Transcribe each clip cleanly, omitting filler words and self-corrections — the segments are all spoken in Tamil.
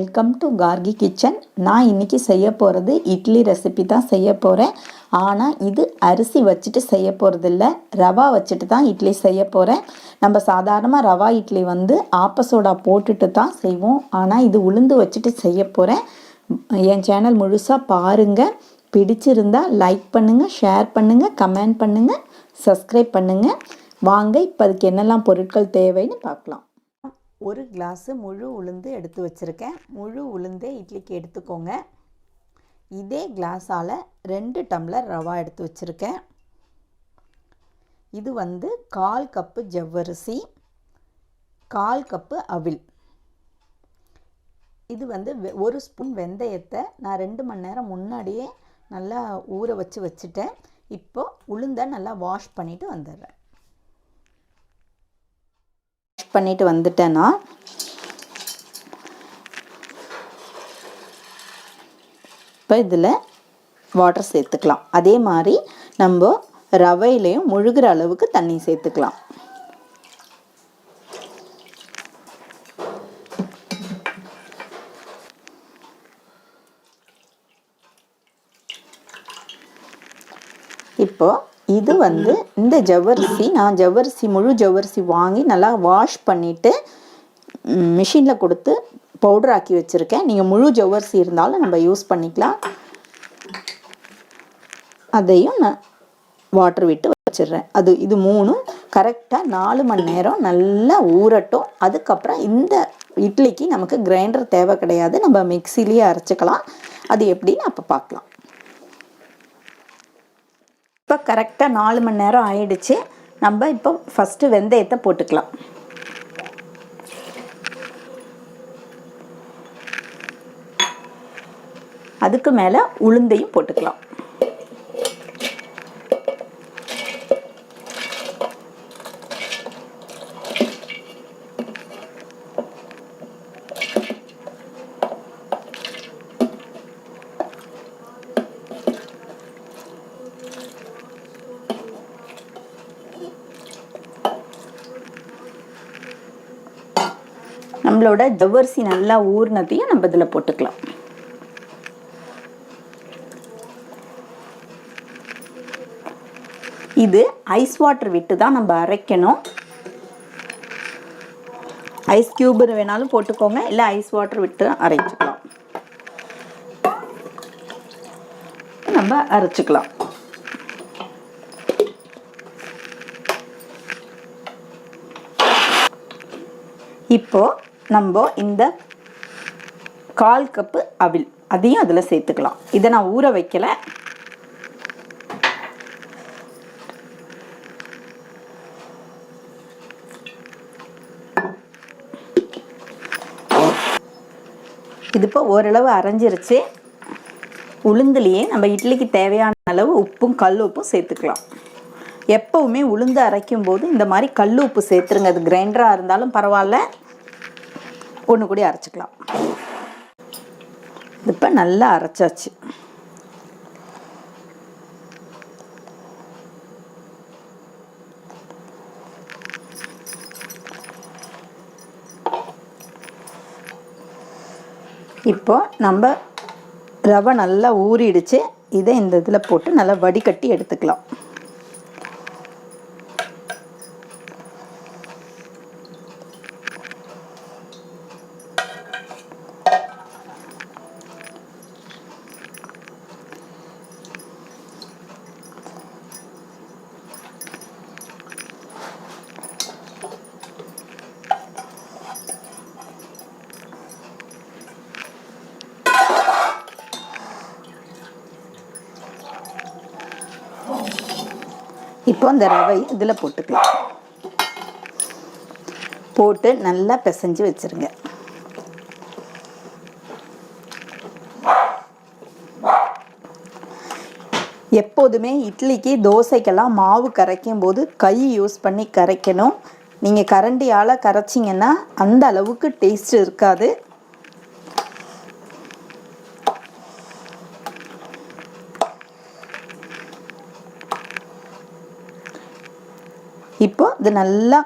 Welcome to Gargi kitchen. நான் இன்றைக்கி செய்ய போகிறது இட்லி ரெசிபி தான் செய்ய போகிறேன். ஆனால் இது அரிசி வச்சுட்டு செய்ய போகிறதில்ல, ரவா வச்சுட்டு தான் இட்லி செய்ய போகிறேன். நம்ம சாதாரணமாக ரவா இட்லி ஆப்ப சோடா போட்டுட்டு தான் செய்வோம். ஆனால் இது உளுந்து வச்சுட்டு செய்ய போகிறேன். என் சேனல் முழுசாக பாருங்கள். பிடிச்சிருந்தா லைக் பண்ணுங்கள், ஷேர் பண்ணுங்கள், கமெண்ட் பண்ணுங்கள், சப்ஸ்கிரைப் பண்ணுங்கள். வாங்க இப்போ அதுக்கு என்னெல்லாம் பொருட்கள் தேவைன்னு பார்க்கலாம். ஒரு கிளாஸு முழு உளுந்து எடுத்து வச்சுருக்கேன். முழு உளுந்தே இட்லிக்கு எடுத்துக்கோங்க. இதே கிளாஸால் 2 டம்ளர் ரவா எடுத்து வச்சுருக்கேன். இது 1/4 கப்பு ஜவ்வரிசி, 1/4 கப்பு அவில். இது 1 ஸ்பூன் வெந்தயத்தை நான் 2 மணி நேரம் முன்னாடியே நல்லா ஊற வச்சுட்டேன். இப்போது உளுந்தை நல்லா வாஷ் பண்ணிவிட்டு வந்துடுறேன். பண்ணிட்டு வந்துட்டேன்னா இப்போ இதில் வாட்டர் சேர்த்துக்கலாம். அதே மாதிரி நம்ம ரவையிலையும் முழுகிற அளவுக்கு தண்ணி சேர்த்துக்கலாம். இப்போ இது இந்த ஜவ்வரிசி, நான் முழு ஜவ்வரிசி வாங்கி நல்லா வாஷ் பண்ணிவிட்டு மிஷினில் கொடுத்து பவுடர் ஆக்கி வச்சுருக்கேன். நீங்கள் முழு ஜவ்வரிசி இருந்தாலும் நம்ம யூஸ் பண்ணிக்கலாம். அதையும் நான் வாட்டர் விட்டு வச்சிடுறேன். இது 3 கரெக்டாக 4 மணி நேரம் நல்லா ஊறட்டும். அதுக்கப்புறம் இந்த இட்லிக்கு நமக்கு கிரைண்டர் தேவை கிடையாது, நம்ம மிக்சிலேயே அரைச்சிக்கலாம். அது எப்படின்னு அப்போ பார்க்கலாம். இப்போ கரெக்டாக 4 மணி நேரம் ஆயிடுச்சு. நம்ம இப்போ ஃபஸ்ட்டு வெந்தயத்தை போட்டுக்கலாம். அதுக்கு மேலே உளுந்தையும் போட்டுக்கலாம். நம்மளோட ஜவ்வரிசி நல்லா ஊறினதையும் நம்ம இதில் போட்டுக்கலாம். இது ஐஸ் வாட்டர் விட்டு தான் நம்ம அரைக்கணும். ஐஸ் கியூப் வேணாலும் போட்டுக்கோங்க, இல்லை ஐஸ் வாட்டர் விட்டு அரைச்சிக்கலாம். நம்ம அரைச்சிக்கலாம். இப்போ நம்ம இந்த 1/4 கப்பு அவில் அதையும் அதில் சேர்த்துக்கலாம். இதை நான் ஊற வைக்கலை. இது இப்போ ஓரளவு அரைஞ்சிருச்சு. உளுந்துலேயே நம்ம இட்லிக்கு தேவையான அளவு உப்பும் கல் உப்பும் சேர்த்துக்கலாம். எப்போவுமே உளுந்து அரைக்கும் போது இந்த மாதிரி கல் உப்பு சேர்த்துருங்க. அது கிரைண்டராக இருந்தாலும் பரவாயில்ல, ஒன்று கூட அரைச்சிக்கலாம். இப்போ நல்லா அரைச்சாச்சு. இப்போ நம்ம ரவை நல்லா ஊறிடுச்சு. இதை இந்த இதில் போட்டு நல்லா வடிகட்டி எடுத்துக்கலாம். இப்போ இந்த ரவை இதில் போட்டுக்கலாம். போட்டு நல்லா பிசைஞ்சு வச்சுருங்க. எப்போதுமே இட்லிக்கு தோசைக்கெல்லாம் மாவு கரைக்கும் போது கை யூஸ் பண்ணி கரைக்கணும். நீங்கள் கரண்டியால் கரைச்சிங்கன்னா அந்த அளவுக்கு டேஸ்ட் இருக்காது. இப்போ இது நல்லா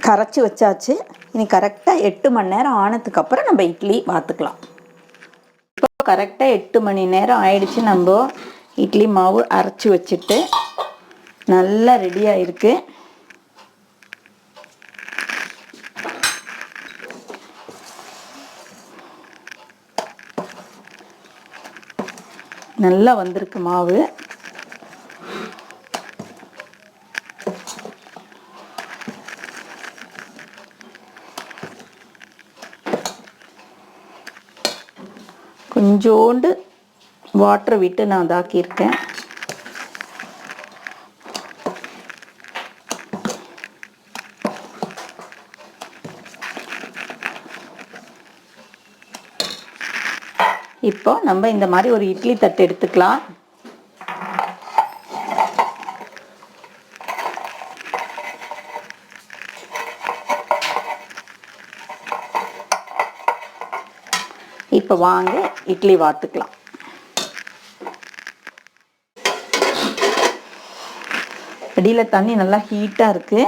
கரைச்சி வச்சாச்சு. இனி கரெக்டாக 8 மணி நேரம் ஆனதுக்கப்புறம் நம்ம இட்லி வாத்துக்கலாம். இப்போ கரெக்டாக 8 மணி நேரம் ஆயிடுச்சு. நம்ம இட்லி மாவு அரைச்சி வச்சுட்டு நல்லா ரெடியாக இருக்குது. நல்லா வந்திருக்கு மாவு. கொஞ்சோண்டு வாட்டர் விட்டு நான் இதாக்கியிருக்கேன். இப்போ நம்ம இந்த மாதிரி ஒரு இட்லி தட்டு எடுத்துக்கலாம். இப்போ வாங்க இட்லி வாத்துக்கலாம். அடியில் தண்ணி நல்லா ஹீட்டாக இருக்குது.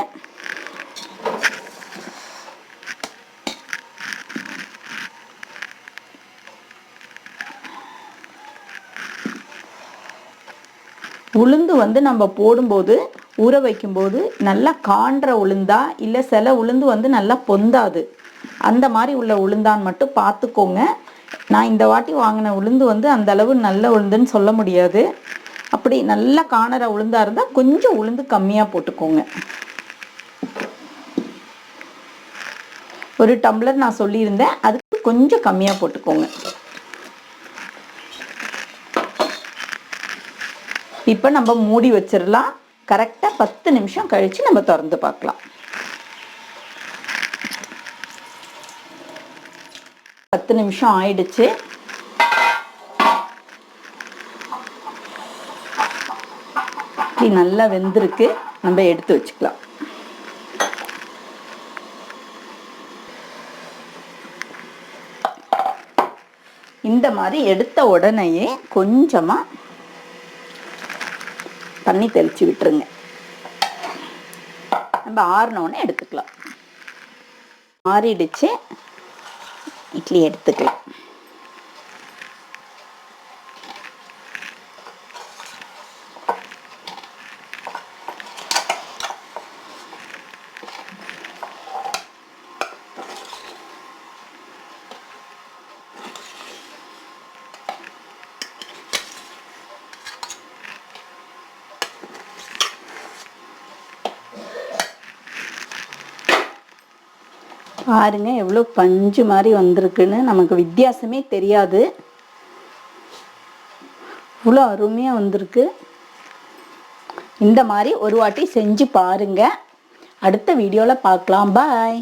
உளுந்து வந்து நம்ம போடும்போது ஊற வைக்கும்போது நல்லா காண்ற உளுந்தா இல்லை சில உளுந்து வந்து நல்லா பொந்தாது, அந்த மாதிரி உள்ள உளுந்தான்னு மட்டும் பார்த்துக்கோங்க. நான் இந்த வாட்டி வாங்கின உளுந்து வந்து அந்த அளவு நல்ல உளுந்துன்னு சொல்ல முடியாது. அப்படி நல்லா காணற உளுந்தா இருந்தால் கொஞ்சம் உளுந்து கம்மியாக போட்டுக்கோங்க. ஒரு டம்ளர் நான் சொல்லியிருந்தேன், அதுக்கு கொஞ்சம் கம்மியாக போட்டுக்கோங்க. இப்போ நம்ம மூடி வச்சிடலாம். கரெக்டாக 10 நிமிஷம் கழித்து நம்ம திறந்து பார்க்கலாம். 10 நிமிஷம் ஆயிடுச்சு. இது நல்லா வெந்திருக்கு. நம்ம எடுத்து வச்சுக்கலாம். இந்த மாதிரி எடுத்த உடனேயே கொஞ்சமாக தண்ணி தெளித்து விட்டுருங்க. நம்ம ஆறினோடனே எடுத்துக்கலாம். ஆறிடுச்சு, இட்லி எடுத்துக்கலாம். பாருங்க எவ்வளோ பஞ்சு மாதிரி வந்திருக்குன்னு. நமக்கு வித்தியாசமே தெரியாது, இவ்வளோ அருமையாக வந்திருக்கு. இந்த மாதிரி ஒரு வாட்டி செஞ்சு பாருங்க. அடுத்த வீடியோவில் பார்க்கலாம். பாய்.